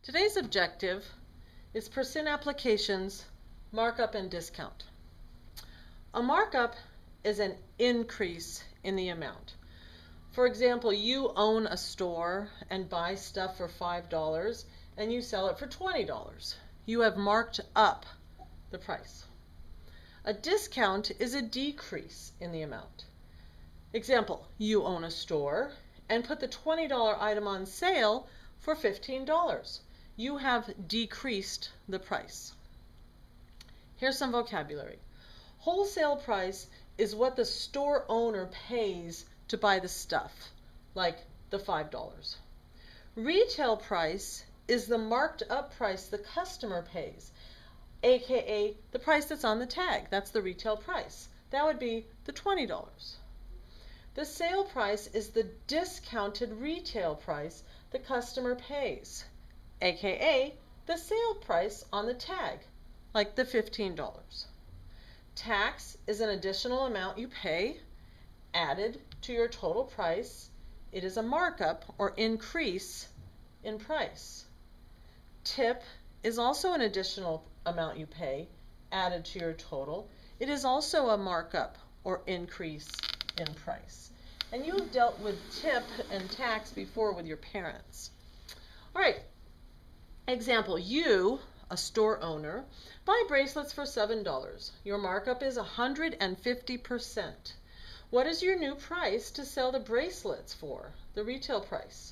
Today's objective is percent applications, markup, and discount. A markup is an increase in the amount. For example, you own a store and buy stuff for $5 and you sell it for $20. You have marked up the price. A discount is a decrease in the amount. Example, you own a store and put the $20 item on sale for $15. You have decreased the price. Here's some vocabulary. Wholesale price is what the store owner pays to buy the stuff, like the $5. Retail price is the marked up price the customer pays, aka the price that's on the tag. That's the retail price. That would be the $20. The sale price is the discounted retail price the customer pays, aka the sale price on the tag, like the $15. Tax is an additional amount you pay added to your total price. It is a markup or increase in price. Tip is also an additional amount you pay added to your total. It is also a markup or increase in price. And you have dealt with tip and tax before with your parents. All right, example, you, a store owner, buy bracelets for $7. Your markup is 150%. What is your new price to sell the bracelets for, the retail price?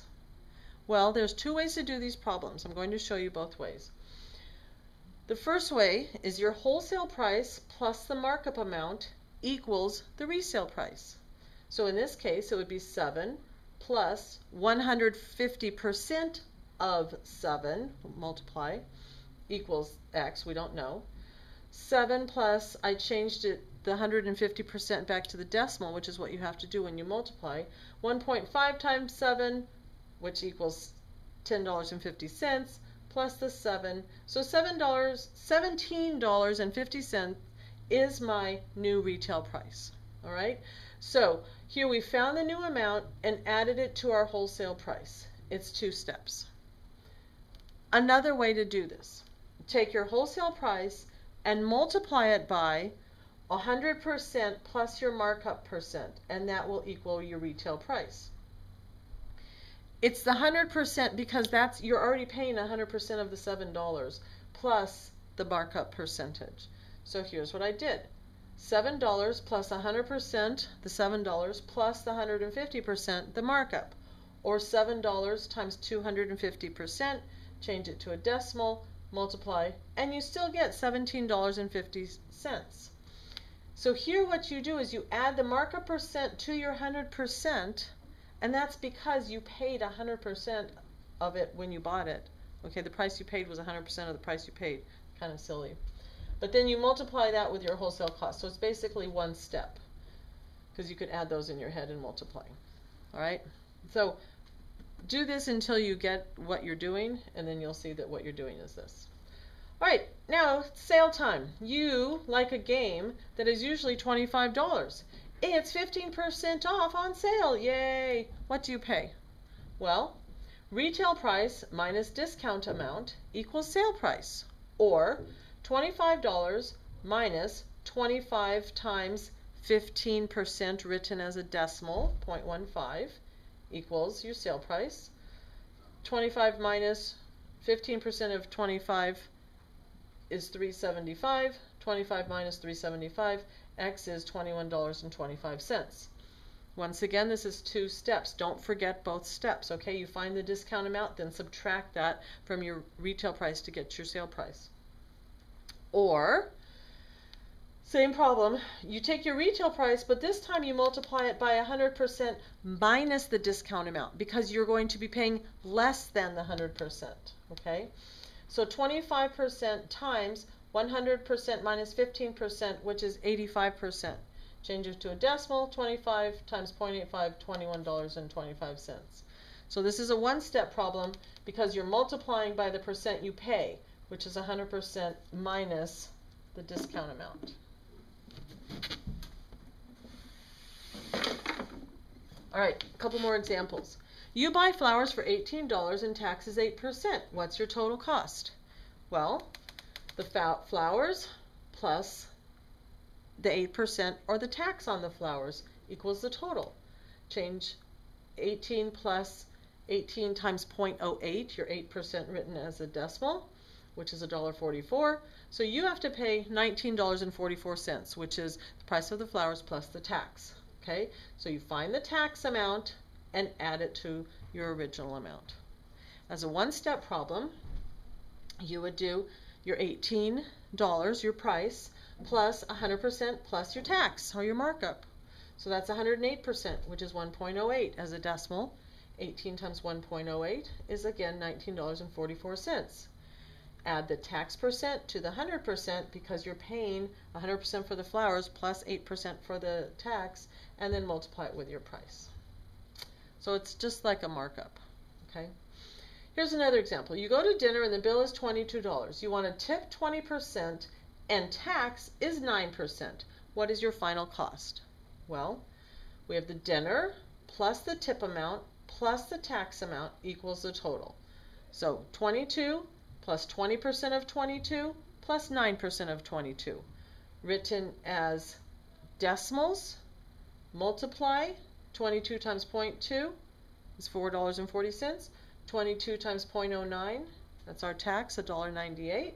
Well, there's two ways to do these problems. I'm going to show you both ways. The first way is your wholesale price plus the markup amount equals the resale price. So in this case, it would be 7 plus 150% of 7, multiply, equals X, we don't know. 7 plus, I changed it, the 150% back to the decimal, which is what you have to do when you multiply. 1.5 times 7, which equals $10.50, plus the 7. So $17.50 is my new retail price. All right? So here we found the new amount and added it to our wholesale price. It's 2 steps. Another way to do this, take your wholesale price and multiply it by 100% plus your markup percent, and that will equal your retail price. It's the 100% because you're already paying 100% of the $7 plus the markup percentage. So here's what I did. $7 plus 100%, the $7 plus the 150%, the markup, or $7 times 250%, change it to a decimal, multiply, and you still get $17.50. So here what you do is you add the markup percent to your 100%, and that's because you paid 100% of it when you bought it. Okay, the price you paid was 100% of the price you paid. Kind of silly. But then you multiply that with your wholesale cost. So it's basically one step, because you could add those in your head and multiply. All right? So do this until you get what you're doing, and then you'll see that what you're doing is this. All right, now sale time. You like a game that is usually $25. It's 15% off on sale. Yay! What do you pay? Well, retail price minus discount amount equals sale price, or $25 minus 25 times 15% written as a decimal, 0.15, equals your sale price. 25 minus 15% of 25 is $3.75. 25 minus $3.75, X is $21.25. Once again, this is 2 steps. Don't forget both steps, okay? You find the discount amount, then subtract that from your retail price to get your sale price. Or, same problem, you take your retail price, but this time you multiply it by 100% minus the discount amount, because you're going to be paying less than the 100%, okay? So 25% times 100% minus 15%, which is 85%. Change it to a decimal, 25 times 0.85, $21.25. So this is a one-step problem because you're multiplying by the percent you pay, which is 100% minus the discount amount. All right, a couple more examples. You buy flowers for $18 and tax is 8%. What's your total cost? Well, the flowers plus the 8% or the tax on the flowers equals the total. Change 18 plus 18 times 0.08, your 8% written as a decimal, which is $1.44. So you have to pay $19.44, which is the price of the flowers plus the tax. Okay, so you find the tax amount and add it to your original amount. As a one-step problem, you would do your $18, your price, plus 100% plus your tax or your markup. So that's 108%, which is 1.08 as a decimal. 18 times 1.08 is again $19.44. Add the tax percent to the 100% because you're paying 100% for the flowers plus 8% for the tax, and then multiply it with your price. So it's just like a markup. Okay. Here's another example. You go to dinner and the bill is $22. You want to tip 20% and tax is 9%. What is your final cost? Well, we have the dinner plus the tip amount plus the tax amount equals the total. So 22 plus 20% of 22 plus 9% of 22. Written as decimals, multiply 22 times 0.2 is $4.40. 22 times 0.09, that's our tax, $1.98.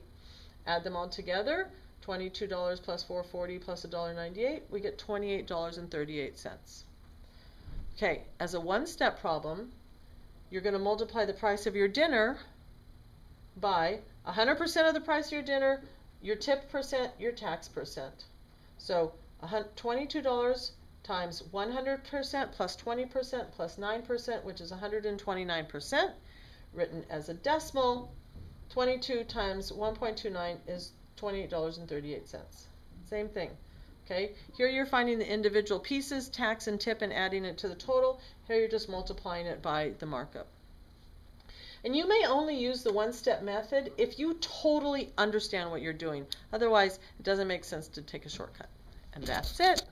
Add them all together, $22 plus $4.40 plus $1.98, we get $28.38. Okay, as a one-step problem, you're going to multiply the price of your dinner by 100% of the price of your dinner, your tip percent, your tax percent. So $22 times 100% plus 20% plus 9%, which is 129%, written as a decimal. 22 times 1.29 is $28.38. Same thing. Okay, here you're finding the individual pieces, tax and tip, and adding it to the total. Here you're just multiplying it by the markup. And you may only use the one-step method if you totally understand what you're doing. Otherwise, it doesn't make sense to take a shortcut. And that's it.